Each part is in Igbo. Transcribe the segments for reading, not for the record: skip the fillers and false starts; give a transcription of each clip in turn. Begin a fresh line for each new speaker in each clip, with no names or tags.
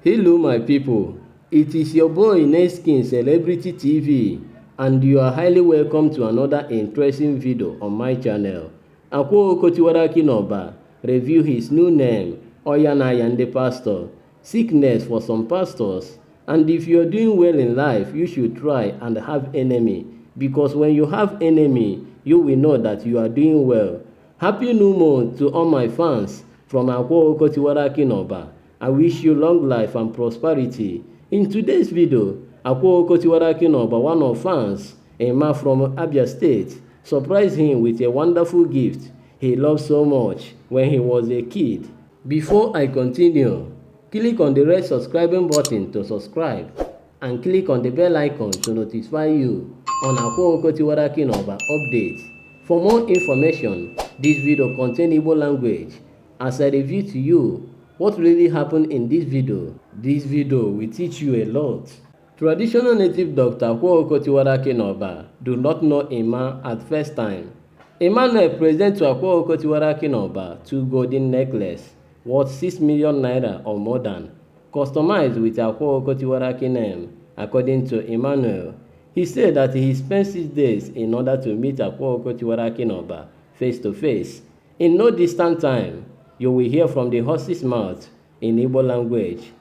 Hello my people, it is your boy Nextking Celebrity TV and you are highly welcome to another interesting video on my channel. Akwa Okuko Tiwara Aki review his new name, Oyanaya and the Pastor, sickness for some pastors. And if you are doing well in life, you should try and have enemy, because when you have enemy, you will know that you are doing well. Happy new month to all my fans from Akwa Okuko Tiwara Aki. I wish you long life and prosperity. In today's video, Akwa Okuko Tiwara Aki, one of fans, Emmma from Abia State, surprised him with a wonderful gift he loved so much when he was a kid. Before I continue, click on the red subscribing button to subscribe and click on the bell icon to notify you on Akwa Okuko Tiwara Aki updates. For more information, this video contains Igbo language. As I review to you what really happened in this video will teach you a lot. Traditional native doctor Akwa Okuko Tiwara Aki do not know Emmma at first time. Emmanuel present to Akwa Okuko Tiwara Aki 2 golden necklaces worth 6 million naira or more than, customized with Akwa Okuko Tiwara Aki name. According to Emmanuel, he said that he spent 6 days in order to meet Akwa Okuko Tiwara Aki face to face. In no distant time, you will hear from the horse's mouth in Igbo language.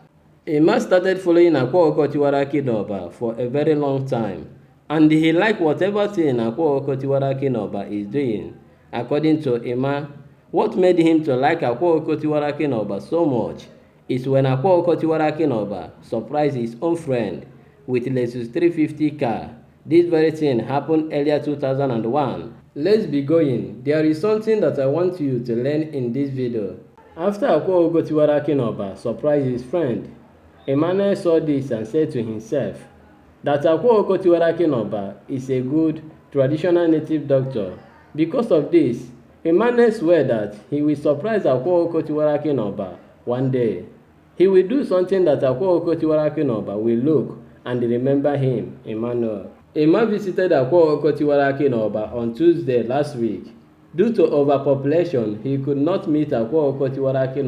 Emmma started following Akwa Okuko Tiwara Aki for a very long time, and he liked whatever thing Akwa Okuko Tiwara Aki is doing. According to Emmma, what made him to like Akwa Okuko Tiwara Aki so much is when Akwa Okuko Tiwara Aki surprised his own friend with Lexus 350 car. This very thing happened earlier 2001. Let's be going. There is something that I want you to learn in this video. After Akwa Okuko Tiwara Aki surprised his friend, Emmanuel saw this and said to himself that Akwa Okuko Tiwara Aki is a good traditional native doctor. Because of this, Emmanuel swore that he will surprise Akwa Okuko Tiwara Aki one day. He will do something that Akwa Okuko Tiwara Aki will look and remember him, Emmanuel. Emmma visited Akwa Okuko Tiwara Aki on Tuesday last week. Due to overpopulation, he could not meet Akwa Okuko Tiwara Aki,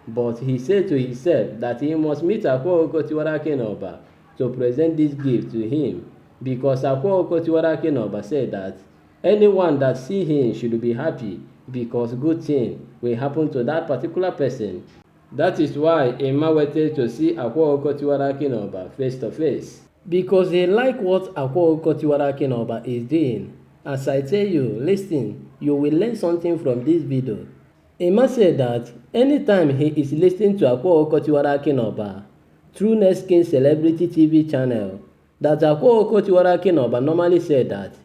but he said to himself that he must meet Akwa Okuko Tiwara Aki to present this gift to him, because Akwa Okuko Tiwara Aki said that anyone that see him should be happy, because good thing will happen to that particular person. That is why Emmma waited to see Akwa Okuko Tiwara Aki face to face, because he like what Akwa Okuko Tiwara Aki is doing. As I tell you, listen, you will learn something from this video. Emmma said that anytime he is listening to Akwa Okuko Tiwara Aki through Nextking Celebrity TV channel, that Akwa Okuko Tiwara Aki normally said that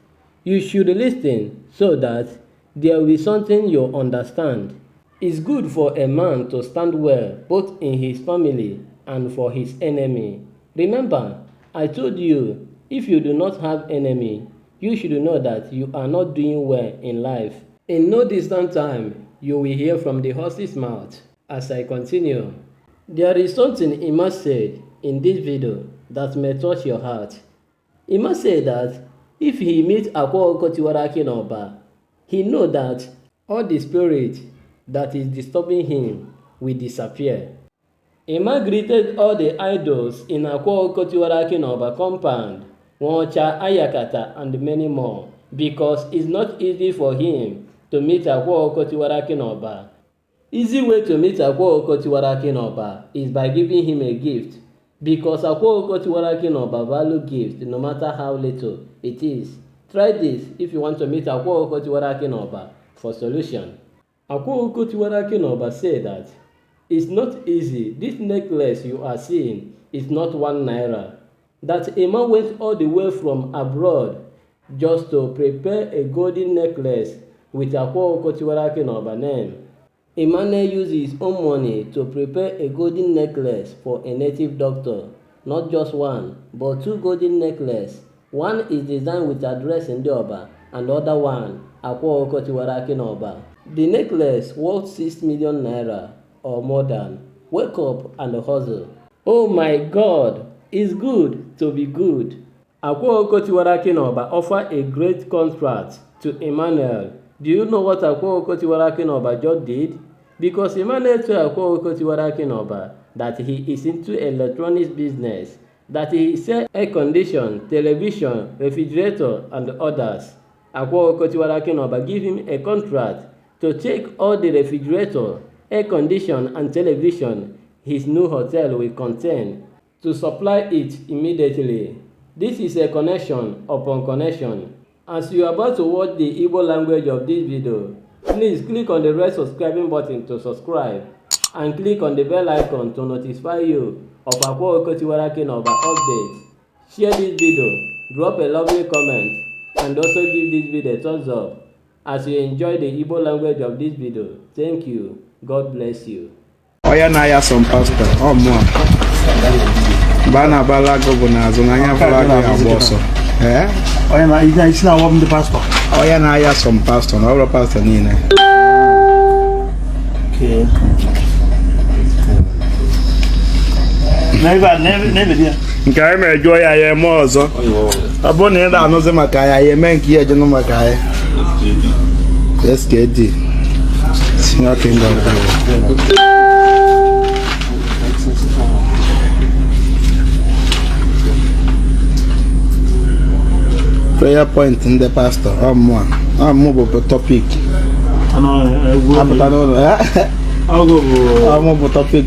you should listen so that there will be something you understand. It's good for a man to stand well both in his family and for his enemy. Remember, I told you, if you do not have enemy, you should know that you are not doing well in life. In no distant time, you will hear from the horse's mouth. As I continue, there is something Emmma said in this video that may touch your heart. Emmma said that if he meets Akwa Okuko Tiwara Aki, he know that all the spirit that is disturbing him will disappear. Emmma greeted all the idols in Akwa Okuko Tiwara Aki compound, Nwocha, Ayakata, and many more, because it's not easy for him to meet Akwa Okuko Tiwara Aki. Easy way to meet Akwa Okuko Tiwara Aki is by giving him a gift, because Akwa Okuko Tiwara Aki value gift no matter how little it is. Try this if you want to meet Akwa Okuko Tiwara Aki for solution. Akwa Okuko Tiwara Aki said that it's not easy. This necklace you are seeing is not 1 naira. That Emmma went all the way from abroad just to prepare a golden necklace with Akwa Okuko Tiwara Aki name. Emmanuel used his own money to prepare a golden necklace for a native doctor. Not just one, but 2 golden necklaces. One is designed with address in Oba, and the other one, Akwa Okuko Tiwara Aki. The necklace worth 6 million naira or more than. Wake up and hustle. Oh my God, it's good to be good. Akwa Okuko Tiwara Aki offer a great contract to Emmanuel. Do you know what Akwa Okuko Tiwara Aki just did? Because Emmanuel told Akwa Okuko Tiwara Aki that he is into electronics business, that he sells air condition, television, refrigerator, and others. Akwa Okuko Tiwara Aki give him a contract to take all the refrigerator, air condition, and television his new hotel will contain to supply it immediately. This is a connection upon connection. As you are about to watch the Igbo language of this video, please click on the red subscribing button to subscribe and click on the bell icon to notify you of Akwa Okuko Tiwara Aki updates. Share this video, drop a lovely comment, and also give this video a thumbs up as you enjoy the Igbo language of this video. Thank you. God bless you.
Oya na ya some pastor. Oh mo. Bana balago bonazo na nya balago ya boso.
Oya na isi na wom the pastor.
Oya na ya some pastor. Na all pastor ni na.
Okay. Never dia.
Nka me jo ya ye mo ozo. Abo na da no ze maka ya ye men ki eje no maka ya. Yes KD. Singa kinga. Prayer point in the pastor. I'm move topic. I'm topic.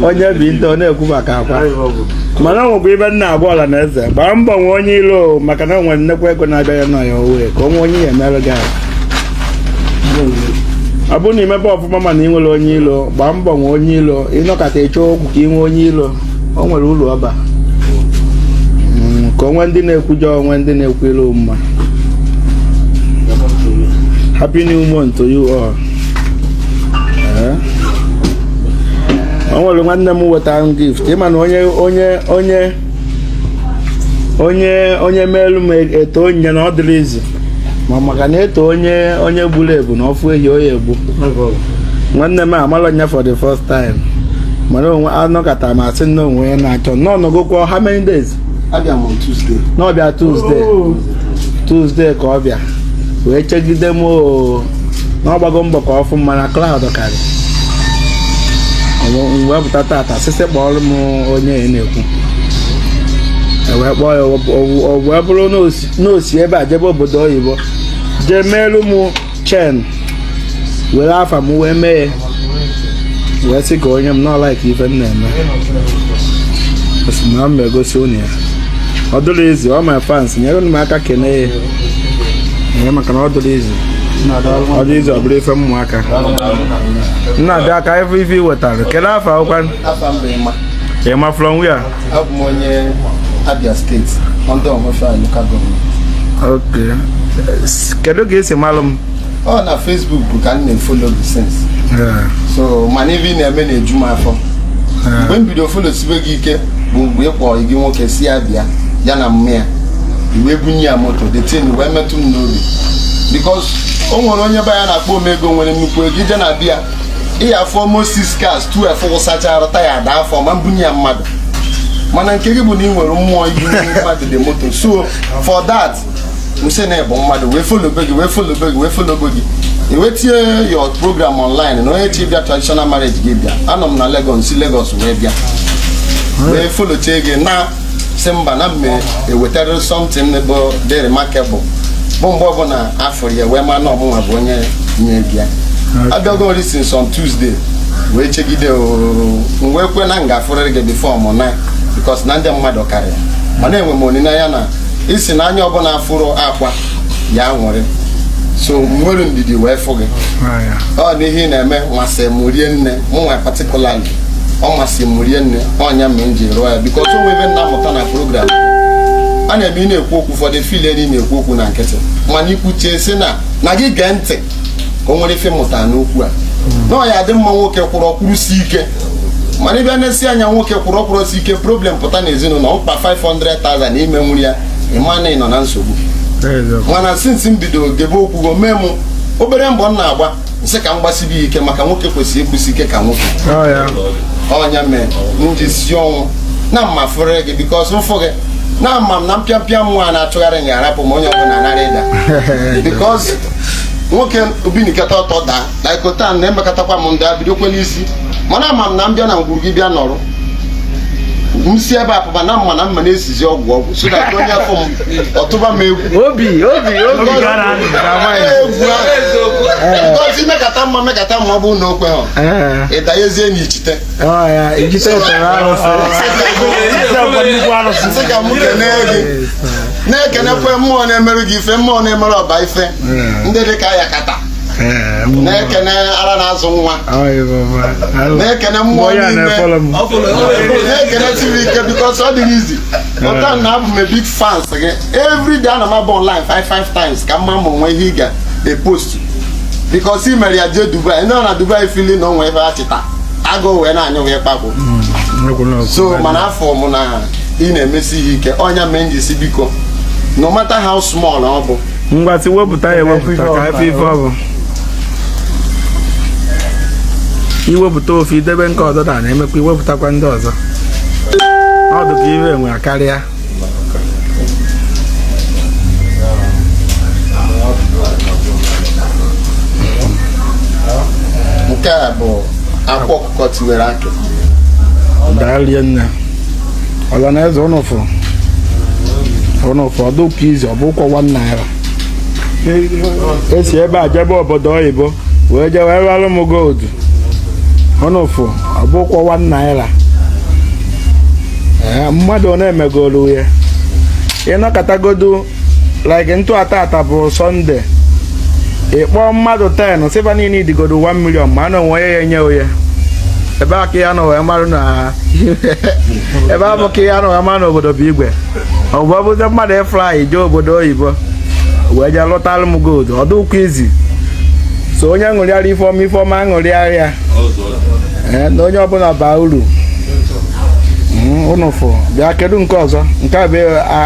Onye binto na ekubaka akwa. Mana mo gbe na agbola na eze. Ba mbo onye ilo maka na nwe nnekwa ego na abia na ya owe. Ka onye ya mere ga. Abu ni mebe ofuma ma na inwele onye ilo. Ba mbo onye ilo. Inokata echo okwu ka inwe onye ilo. O nwere ulu ọba. Ka onwe ndị na-ekwujọ onwe ndị na-ekwere mma. Happy new month to you all. Onwere nwanne m weta gift. Ịma na onye melu m eto onye na ọ dịrị izi. Ma maka na eto onye gburu ebu na ọfụ ehi onye egbu. Nwanne m amala nya for the first time. Mana onwe anọkata ma sị na onwe ya na-achọ. Nọ nọgokwa how many days?
Abia on Tuesday.
No bia Tuesday. Tuesday ka ọ bịa. Wee chegide m na ọgbago mbọ ka ọfụ mana cloud karị. Wee pụta tata sisi kpọrọ m onye na-ekwu. Wee kpọọ ya wee bụrụ n'osi ebe a jebe obodo oyibo. Jee meelu m chen. Were afa m wee mee. Wee sị ka onye m nọ like ife m na-eme. Na m egosi onye ya. Ọ dụrụ izi, all my fans, nyere m aka kene ya. Nye maka na ọ dụrụ izi. Ọ dị izi ọ bụrụ ife mmụaka. Nna dị aka ife wetara. Kedu afa akwụkwa?
Afa mbe Emmma.
Emmma from where?
Abụ m onye Abia State, under Omofia local government.
Okay. Kedu ka esi malụ m?
Ọ na Facebook bụ ka m na-follow the sense. So, mana ife na-eme na-eju m afọ. Mgbe m bido follow sibe gị ike bụ mgbe ị kpọọ gị nwoke si Abia ya na mmịa. Iwe bunye ya moto, the thing wee metụ m n'obi. Because o nwere onye ba ya na-akpọ omego nwere nnukwu ego ije na Abia. Iya for almost 6 cars, 2 efo sacha rata ya da afọ ma mbunye ya mmadụ. Mana nke gị bụ na ị nwere mmụọ ibunye mmadụ the moto. So for that, m sị na ebe mmadụ wee follow gị. Iwetie your program online na onye chi bịa traditional marriage gị bịa. Anọ m na Lagos wee bịa. Wee follow che gị na sị mba na mme ewetara something bụ dị remarkable. Bụ mgbe ọbụla afọ ya wee ma na ọmụnwa bụ onye nye bịa. Abịago since on Tuesday wee chegide wee kwe na ngafụrịrị gị before mụ na because na ndị mmadụ karịa. Mana enwe m olileanya na isi na anya ọbụla afụrụ akwa ya nwere. So nwere ndidi wee fụ gị. Ọ n'ihe na-eme masị m rie nne mụ nwa particularly. Ọ masị m rie nne ọnya m nji rụọ ya because o nwebe nna mụta na program. A na-eme ị na-ekwu okwu ụfọdụ file ị na-ekwu okwu na nkịtị. Mana ikwuchie sị na gị gee ntị ka o nwere ife mụta n'okwu a. Na ya dị mma nwoke kwụrụ ọkwụrụsi ike. Mana ịbịa na-esi anya nwoke kwụrụ ọkwụrụsi ike problem pụta n'ezinụlọ mkpa 500,000 ime nwuri ya ịma na ị nọ na nsogbu. Mana since m bido gebe okwu go mee m obere mbọ m na-agba nsị ka m gbasibi ike maka nwoke kwesịrị ịkwụsị ike ka nwoke. Ọnya mee ndị si ọnwụ na mma fụrụ gị because mfụ gị na mma m na mpịampịa mmụọ a na-achụgharị nga arapụ m onye ọbụla narị ịda because nwoke obinikata ọtọ daa laikota na-emekọtakwa m ndị abidokwe n'isi mana ama m na m bịa na ngwuru gị bịa nọrọ m si ebe apụba na mma na mma na-esizi ọgwụ so that onye afọ m ọtụba m egwu
obi gara
ngozi mekata mma ọ bụ na okwe ha ịdanyezie n'ichite nsị ka m kenee gị na-ekenekwe mmụọ na-emerụ gị ife mmụọ na-emerụ ọba ife ndị dị ka ya kata na-ekene ara na-azụ nwa na-ekene mmụọ niile na-ekene tiri ike because ọ dị easy ọta na abụ m a big fans gị every day ana m abụ online 5 times ka mma ma onwe ihe ị ga-epost because ị mere ya jee Dubai ndị na Dubai fili na onwe ebe ha chịta agụ wee na-anya wee kpakpụ so mana afọ m na ị na-emesi ihe ike ọnya mee njisi biko no matter how small ọ bụ
ngwati wepụta ya ewepụta ka afọ ife ọ bụ iwepụta ofe idebe nke ọzọ na-emekwa iwepụtakwa ndị ọzọ ọdụ ka iwe enwe akarịa
nke a bụ Akwa Okuko Tiwara Aki
dalie nne ọla na eze ụnụfụ ọdụ ka izi ọ bụ ụkwọ 1 naira esi ebe a jebe obodo oyibo wee je wee ralụ m gold ọnụfụ ọ bụ ụkwọ 1 naira mmadụ na-emegolu ya ịnọkọtagodu like ntụ atata bụ Sọnde ịkpọ mmadụ 10 sịba niile idigodo 1 million ma a na onwe ya enye oye ebe a ka ya nọ wee marụ na ebe a bụ ka ya nọ wee marụ n'obodo bụ igwe ọ bụ ọbụzi mmadụ efly jee obodo oyibo wee jee lụtalụ m gold ọdụ ụkwụ izi so onye ṅụrịara ifeọma ṅụrịara ya na onye ọbụla baa uru ụnụfụ bịa kedu nke ọzọ nke a bụ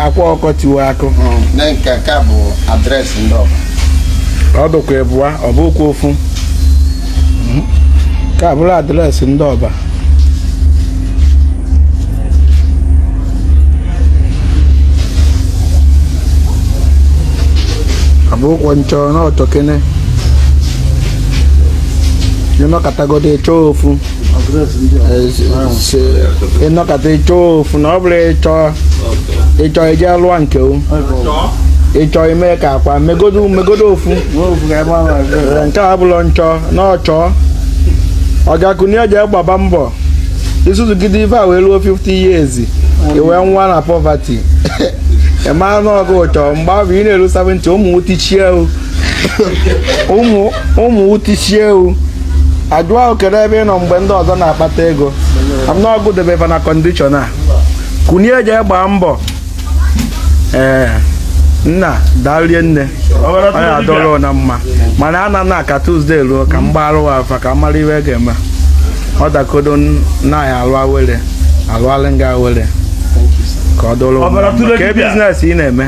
Akwa Okuko Tiwara Aki
nke a bụ adreesị ndị ọba
ọ dụkwa ebụa ọ bụ okwu ofu nke a bụrụ adreesị ndị ọba abụkwa nchọ na ọchọkene ịnọkọtagodo ịchọ ofu ịnọkọta ịchọ ofu na ọ bụrụ ịchọ ije lụọ nke o ịchọ ime ka akwa megodo ofu nke a bụrụ nchọ na ọchọ ọ ga-akụnye eji gbaba mbọ isuzugide ife a wee ruo 50 years iwee nwa na poverty ema n'ọgụ ụchọ mgbe ahụ ị na-eru 70 ụmụ utichie ewu ajụ ahụ kedu ebe ị nọ mgbe ndị ọzọ na-akpata ego n'ọgụ debeva na kọndishọn a kụnye eji gbaa mbọ nna dalie nne onye adọrọ na mma mana a na aka Tuzdee ruo ka m gbarụ afa ka mara iwe ga-eme ọ dakodo na ya alụ awere alụalị nga awere ka ọ dọrọ ka biznes ị na-eme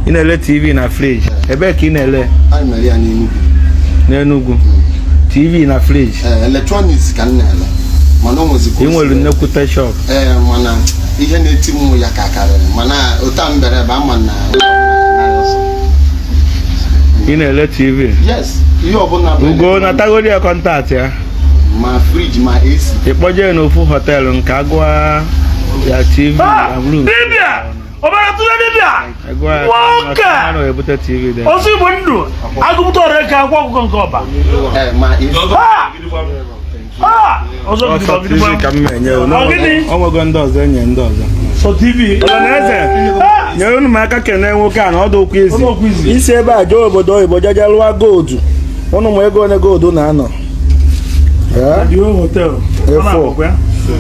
ị na-ele TV na friji ebe ka ị na-ele n'Enugu TV na friji
electronics ka m na-ele mana o nwezikwa
ị nwere nnekwute shop
mana ihe na-eti m ya ka karịrị mana ụta mbere ebe ama na
ị na-ele TV
yes ihe ọbụla
ugo na tagori ya kọntaktị ya
ma friji ma AC
ịkpọje n'ofu họteelụ nke agwa ya TV ebute TV dị
ọsọ Igbo ndụ agụpụta ọrụ ka Akwa Okuko nke ọba
ọsọ TV ka m enye ọnwego ndị ọzọ enye ndị ọzọ nyere unu m aka kene nwoke a na ọdụ ụkwụ izi isi ebe a jee obodo oyibo jeje lụọ goldu ụnụ m ego one goldu na-anọ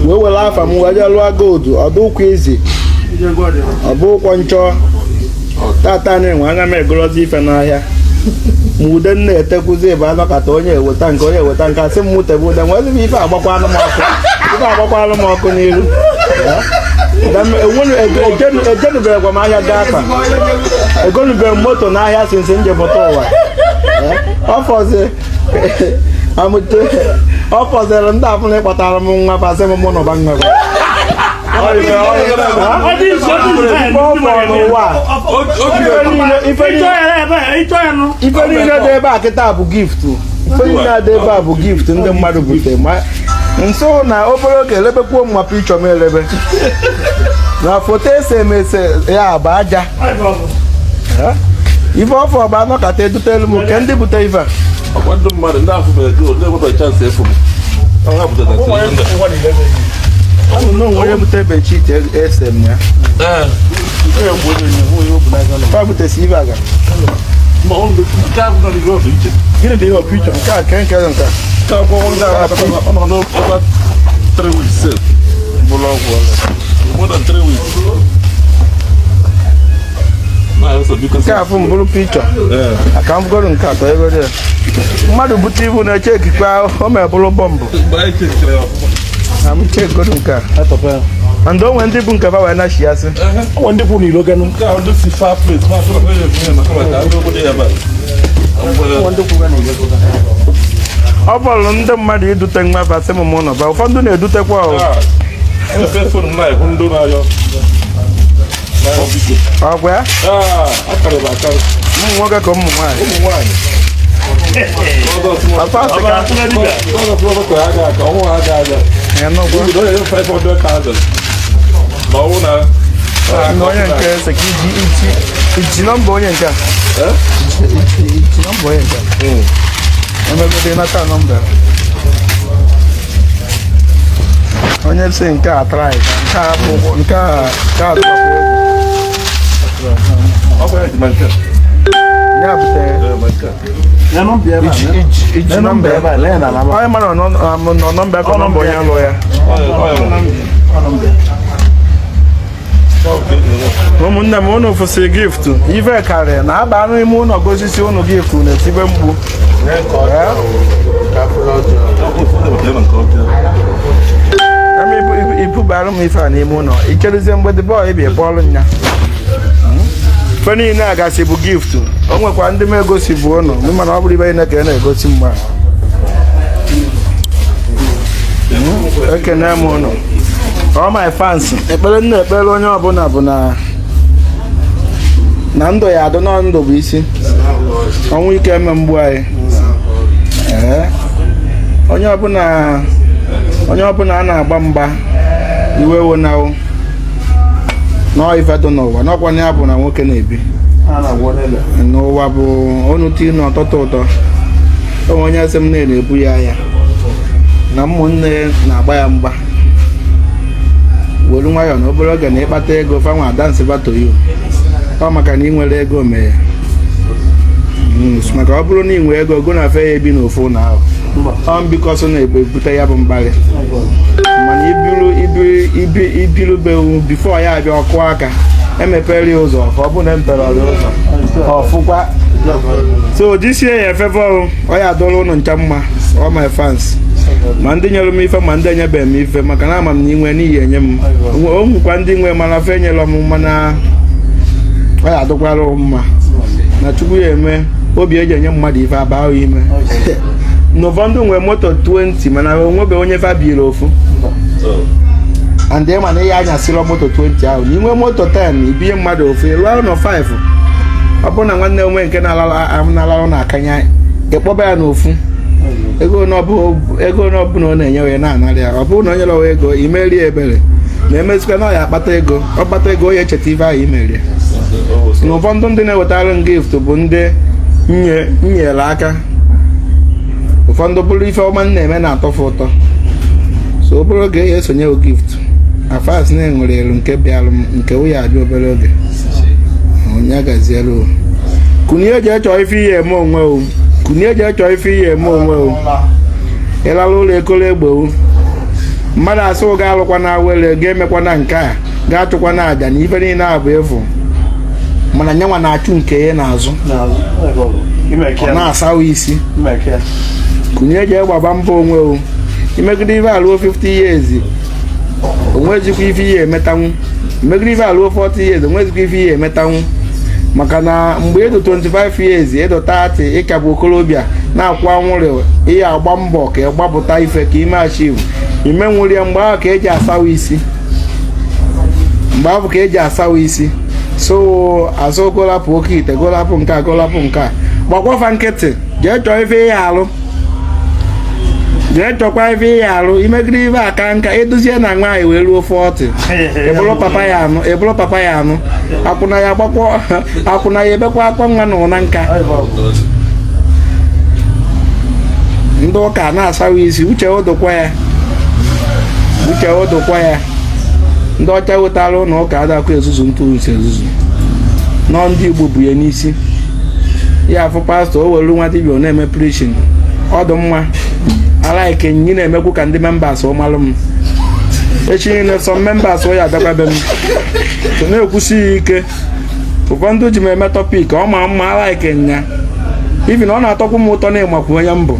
wee were afa m wee jee lụọ goldu ọdụ ụkwụ izi ọ bụ ụkwọ nchọ tata na-enwe anya m egorozi ife n'ahịa ma ude nna etekwuzi ebe anọkata onye eweta nke asị m mụtebe ude nwezi m ife agbakwa anụ m ọkụ n'iru ejenubegwa m ahịa data egonubere m moto n'ahịa sinsi njepụta ụwa ọ fọziri ndị afụna ịkpatara m nwa basị m mụ nọba nwebe ife niile dị ebe a kịta bụ gift. Ife niile dị ebe a bụ gift ndị mmadụ butere. Nso na obere oge elebekwuo mma pichọ m elebe. Na foto esemese ya bụ aja. Ife ọfọ ọba anọkata edutelu m ke ndị bute ife a.
Ọkwado mmadụ ndị afọ mere gị na-enweta chance efu m. Ọ bute
onye bute bechit esem ya. Fa bute si ife aga. Gịnị dị ihe pichọ nke a ke nke nke a.
Ọ nọ n'over 3 weeks. More than 3 weeks.
Nke a fụ mbụrụ pichọ aka m gụrụ nke atọ ego dị mmadụ bute ibu na-eche ekikpe o mere bụrụ bọmbụ na m chekgodo nke a ndị onwe ndị bụ nke fa wee na-chi ya sị
onwe ndị bụ n'ilo ganụ
ọ bụrụ ndị mmadụ idute nwa basị m mụ nọba ụfọdụ na-edutekwa ọgwa ya? Ụmụ nwoke ka ụmụ nwaanyị. Onye nke ese ka iji nọmba onye nke a. Iji nọmba onye nke a. Emegode nata nọmba. Onye si nke a trai nke a bụ nke a ya bute iji nọmba ebe a lee na namba onye mara nọ nọmba ka nọmba onye alụ ya ụmụnne m unu fụsị gift ife karịa na aba anụ ime ụlọ gosisi unu gift na-etibe mgbu ibubara m ife a n'ime ụlọ icherezie mgbede bọọ ibi kpọọlụ nya fe niile a gasị bụ gift o nwekwa ndị m egosi bụ ụlọ mana ọ bụrụ ibe niile ka na-egosi mgbe ekene m ụlọ all my fans ekpere nna ekpere onye ọbụla bụ na ndụ ya adụ na ndụ bụ isi ọnwụ ike eme mgbu anyị onye ọbụla a na-agba mgba iwe wonahụ n'ife dị n'ụwa n'ọkwa ya bụ na nwoke na-ebi n'ụwa bụ onuti n'ọtọtọ ụtọ onye sị m na-ebu ya ahịa na ụmụnne na-agba ya mgba were nwayọọ na obere oge na ịkpata ego fanwa dansị batoyo ọ maka na ị nwere ego mee maka ọ bụrụ na ị nwere ego go na fe ya ebi n'ofu na ahụ ọ mbikọsọ na-ebute ya bụ mgbalị mana ibirubewu bifo ya abịa ọkụ aka emepere ụzọ ka ọ bụ na empere ụzọ ọfụkwa so jisie ya efefe ọrụ ọ ya adọrọ ụnụ ncha mma all my fans ma ndị nyere m ife ma ndị enyebeghị m ife maka na ama m na inwe n'ihi enye m o nwekwa ndị nwe mana fe enyela m mana ọ ya adọkwara mma na Chukwu ya eme obi eji enye mmadụ ife aba ahụ ime n'ụfọdụ nwere moto 20 mana onwebe onye fabiri ofu and ịma na ihe anyasịrọ moto 20 ahụ n'inwe moto 10 ibinye mmadụ ofu ịlụọ nọ 5 ọ bụrụ na nwanne onwe nke na-alalụ na akanya ịkpọba ya n'ofu ego n'ọbụla ọ na-enye ya na-anarị ya ọ bụrụ na onye lọwa ego imeri ebere na emezikwa na ọ ya akpata ego ọ kpata ego onye echeta ife ahụ imeri na ụfọdụ ndị na-ewetara m gift bụ ndị nyere aka ụfọdụ bụrụ ife ọma na-eme na-atọfe ụtọ so obere oge ya esonye gift afas na-enwere elu nke bịalụ nke ụya abịa obere oge onye gaziere o kunye eji echọ ife ihe eme onwe o kunye eji echọ ife ihe eme onwe o ịlara ụlọ ekolo egbe o mmadụ asụ ga-alụkwa na awere ga-emekwa na nke a ga-achụkwa na aja na ife niile a bụ efu mana nyanwa na-achụ nke ya n'azụ ọ na-asawa isi kunye eji gbaba mbọ onwe o imegide ife alụọ 50 years onwezikwa ife ihe emetanwu imegide ife alụọ 40 years onwezikwa ife ihe emetanwu maka na mgbe edo 25 years edo 30 ịka bụ okorobịa na-akwụ anwụrị ihe agba mbọ ka ị gbapụta ife ka ime achieve ime nwụrụ ya mgbe ahụ ka eji asawa isi mgbe afọ ka eji asawa isi so azụ golapụ oke ite golapụ nke a golapụ nke a gbakwafa nkịtị jee chọọ ife ya alụ jee chọkwa ife ya alụ imegide ife aka nka edozie na nwaanyị wee ruo 40 ebụrụ papa ya anụ akwụna ya ebekwa akwa nwa na ụna nka ndị ụka na-asawa isi uche odokwa ya ndị ọcha wetara ụlọ ụka adakwa ezuzu ntụrụsi ezuzu nọ ndị Igbo bụ ya n'isi ya afụ pastọ o were nwa dibịa na-eme preaching ọdụ mma alaike nyi na-emekwu ka ndị members ọmalụ m echi niile sọ members ya abịakwabe m na-ekwusi ike ụfọdụ ji m eme tọpik ọ ma mma alaike nya ibi na ọ na-atọkwu m ụtọ na ịmakwu onye mbụ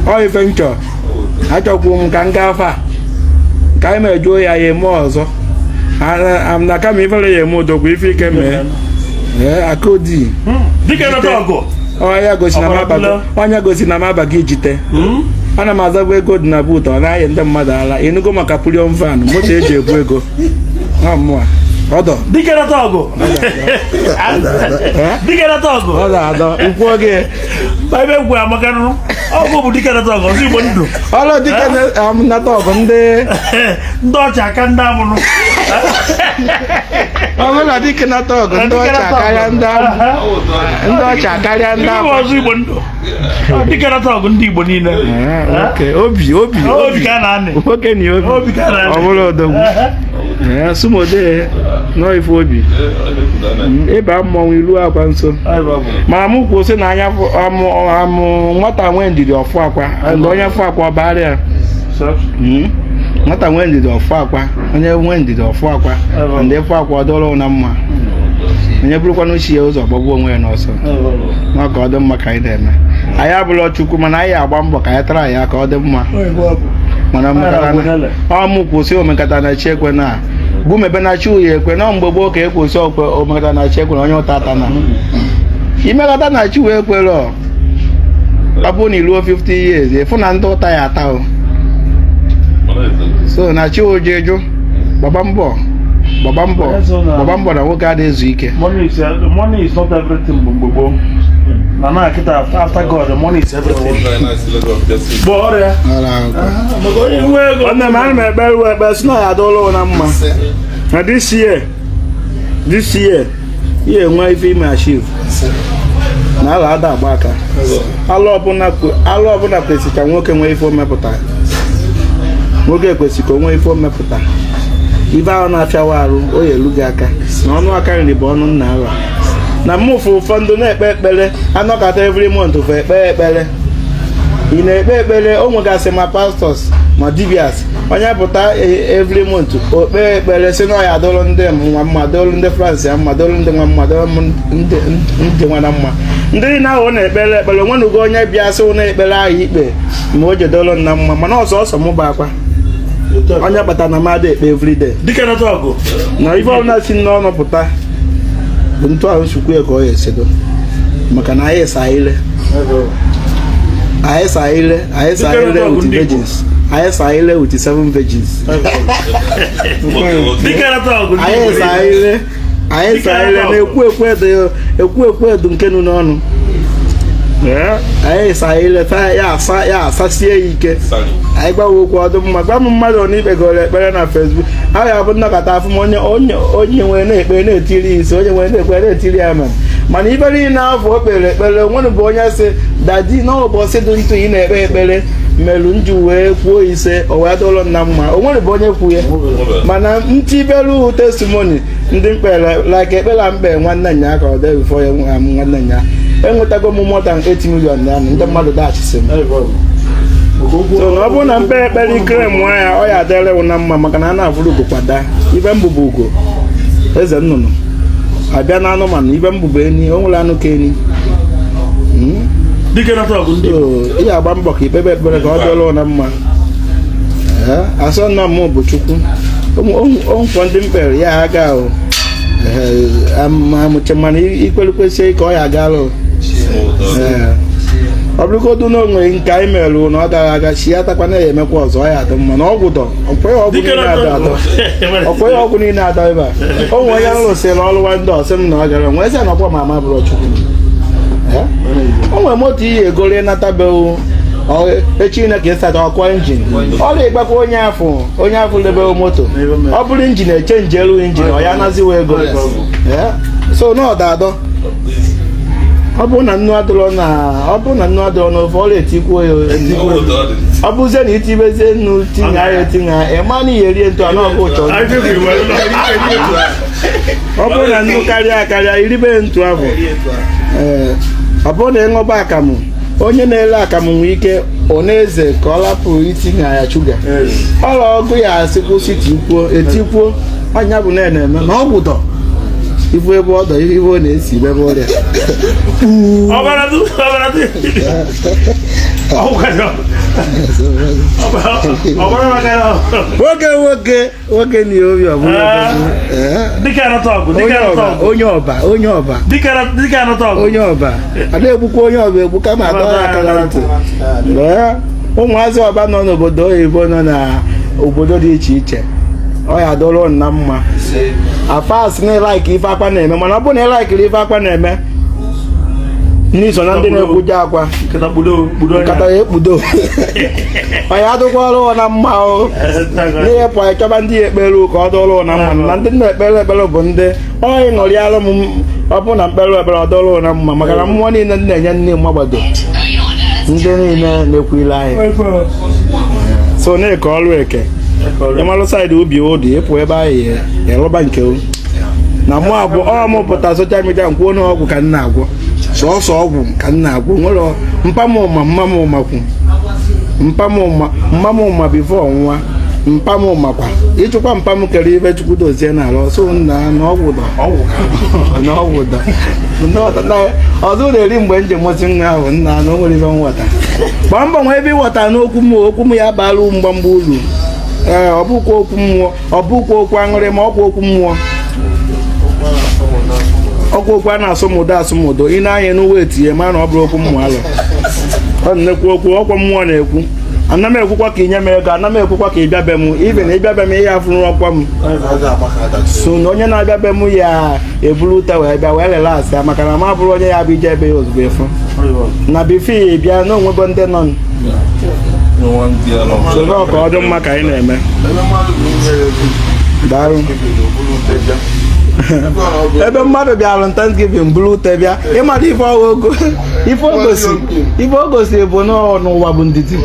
ọ ife nchọ achọkwu m ka m gaa afa ka anyị mejuo ya eme ọzọ na kama ifere ya eme odogwu ife ike mee akodi onye gosi na m abaghị ijite ana m azabụ ego dị na buut ọ na-ayị ndị mmadụ ala enugo maka purion van moto eji ebu ego mmụọ ọdọ adọ ukwu oge
ọgụ bụ dike nata ọgụ ọzọ Igbo ndụ
ọlụ dike nata ọgụ ndị
ọcha aka ndị amụrụ
ọbụla dike nata ọgụ ndị ọcha karịa ndị ọcha karịa ndị amụrụ
ọzọ Igbo ndụ dike nata ọgụ ndị Igbo niile
obi
ka na-anị
nwoke na obi ọ bụrụ odogwu sumode n'ife obi ịba mmọnwụ ilu akwa nso mana m kwụsị na anya amụ nwata nwee ndidi ọfụ akwa mgbe onye fụ akwa ọbara ya nwata nwee ndidi ọfụ akwa onye nwee ndidi ọfụ akwa ndị fụ akwa ọdọrọ na mma onye bụrụkwana uchi ya ụzọ gbagbuo onwe ya n'ọsọ n'ọka ọ dị mma ka anyị na-eme anyị abụrụla Chukwu mana anyị agba mbọ ka anyị tara ya ka ọ dị mma mana ọmụ kwụsị omekata na chi ekwe na bụ mebe na chi uye ekwe na mgbe gboo ka ekwụsị omekata na chi ekwe na onye ụta ata na imekata na chi wee ekwere ọ bụ na iruo 50 years ịfụ na ndị ụta ya ata so na chi oje jụ gbaba mbọ na nwoke adị ezu ike
money is not everything mgbe gboo na kita after God the money is everything
nne m ana m ekpe si na ya adọla na mma na this year ihe enwe ife ime achieve na ala ada agba aka alụ ọbụla kwesịrị ka nwoke nwee ife omepụta nwoke kwesịrị ka o nwee ife omepụta ibe ahụ na-afịawa arụ o ya elu gị aka na ọnụ aka nri bụ ọnụ nna ala na mmụfụ ụfọdụ na-ekpe ekpere anọkọta every month fe ekpere ị na-ekpe ekpere o nwegasị ma pastors ma dibias onye pụta every month o kpee ekpere si na ọya adọrọ ndị nwa mma dọrọ ndị France ya mma dọrọ ndị nwa mma dọrọ ndị nwa na mma ndị na-ahụ na-ekpere ekpere onwenugo onye bịa sị ụlọ ekpere ahụ ikpe ma o jedọrọ nna mma mana ọsọ mụ bụ akwa onye kpata na mmadụ ekpe everyday na ife ọbụla si n'ọnụ pụta bụ ntụ ahụ nsukwu ya ka ọ ya esedo maka na anyị sa ile with virgins anyị sa ile with 7 virgins anyị sa ile na-ekwu ekwu edu nke nụ n'ọnụ anyị sa ile ya asasie ya ike anyị gbawa okwu ọdụ mma gwa m mmadụ na ikpegoro ekpere na Facebook ahụ ya bụ nnọkọta afọ m onye nwere na-ekpere na-etiri isi onye nwere na-ekpere na-etiri ya mana ibe niile afọ o kpere ekpere onwere bụ onye si dadi n'ụbọchị dị ntụ ị na-ekpe ekpere merụ nju wee kwuo ise o wee dọrọ nna mma onwere bụ onye kwu ya mana ntibelu testimoni ndị mkpere like ekpere mkpe nwanne nya ka ọ dị bifo ya nwanne nya enwetago m more than 8 million na ndị mmadụ dachisi m so na ọ bụrụ na mkpe ekpere ikere nwa ya ọ ya adịrị na mma maka na a na-avụrụ ugo kwada ibe mbụbụ ugo eze nnụnụ abịa na anụmanụ ibe mbụbụ eni o nwere anụ ka eni ihe agba mbọ ka ikpebe ekpere ka ọ dịrị na mma asọ nna m bụ Chukwu onkwọ ndị mkpere ya aga amụche mana ikpere kwesịrị ka ọ ya agara ọ bụrụgodu na onwe nke anyị merụ na ọ gara aga chi ya takwana ya emekwa ọzọ ya adị mma na ọgwụ dọ ọkweghị ọgwụ niile adọ ebe a o nwere onye nrụsịrị ọrụ ndị ọsị m na ọ gara nwee sị na ọkwa ma ama bụrụ Chukwu o nwere moto iyi egoro natabeghị echi na ka ịsata ọkwa injin ọ na-egbakwa onye afọ lebeghị moto ọ bụrụ injin echenji elu injin ọ ya naziwa ego so na ọdadọ ọ bụrụ na nnu adịrọ n'ofe ọ na-etikwu ya ọ bụzie na itibezie nnu tinye ya etinye ịma na ihe erie ntụ anọ ọkụ ụchọ ọ bụrụ na nnu karịa iribe ntụ ahụ ọ bụrụ na ịṅụba akamụ onye na-ele akamụ nwee ike ọ na-eze ka ọ lapụ itinye ya shuga ọrụ ọgụ ya asịkwụsị etikwuo anya bụ na-eme na ọ gwụdọ ibu ebe ọdọ ibe ọ na-esi ebe ọrịa nwoke na obi onye ọba a na-egbukwa onye ọba egbu kama adọ ya aka na ntị ụmụazị ọba nọ n'obodo oyibo nọ n'obodo dị iche iche ọ ya dọrọ na mma afas na ịlaiki ife akwa na-eme mana ọ bụ na ịlaikiri ife akwa na-eme n'iso na ndị na-ekwuje akwa nkata ya ekpudo onye adụkwa ọrụ na mma n'ihe pụ anyị chọba ndị ekpere ka ọ dọrọ na mma na ndị na-ekpere ekpere bụ ndị onye ṅụrịalụ m ọ bụ na mkpere ekpere ọ dọrọ na mma maka na mmụọ niile ndị na-enye nne mmagbado ndị niile na-ekwile anyị so na-eke ọrụ eke ịmalụ saịdị ubi ụdị ịpụ ebe ahụ ịrụba nke na mụ abụọ ọmụpụta soshal midia nkwuo na ọgwụ ka m na-agwọ sọọsọ ọgwụ ka m na-agwọ nwere mpamụma mmamụmakwu mmamụma bifo ọnwụnwa mpamụmakwa ịchụkwa mpam kere ibe Chukwu dozie n'ala ọsọ na ọgwụ ọzọ na-eri mgbe njem ozi nwa ahụ nna na o nwere ibe nwata gbaa mbọ nwa ebe ịghọta n'okwu m ya baala mgbamgba uru ọ bụkwa okwu mmụọ ọ bụkwa okwu aṅụrị ma ọkwa okwu mmụọ ọkwa okwu a na-asụmụdo asụmụdo ị na-anya n'uwe etinye ma na ọ bụrụ okwu mmụọ alụ ọ na-ekwu okwu ọkwa mmụọ na-ekwu ana m ekwukwa ka inye m ego ana m ekwukwa ka ịbịa be m ibe na ịbịa be m ihe afụrụ ọkwa m so na onye na-abịa be m ya eburu ute wee bịa wee relasị ya maka na m abụrụ onye ya bụ ije ebe ya ozugbo efu na bifi ya bịa na onwebo ndị nọ soro ka ọ dị mma ka anyị na-eme daalụ ebe mmadụ bịara Thanksgiving buru ute bịa ịmara ife o gosiri bụ n'ụwa bụ ndidi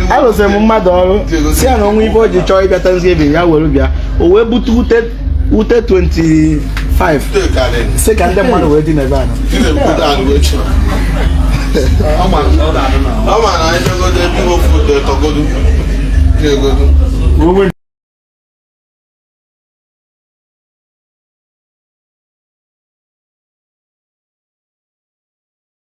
arụsịrị m mmadụ ọrụ si ya na onwe ife o ji chọọ ịbịa Thanksgiving ya were bịa o wee bute ute 25 si ka ndị mmadụ wee dị n'ebe a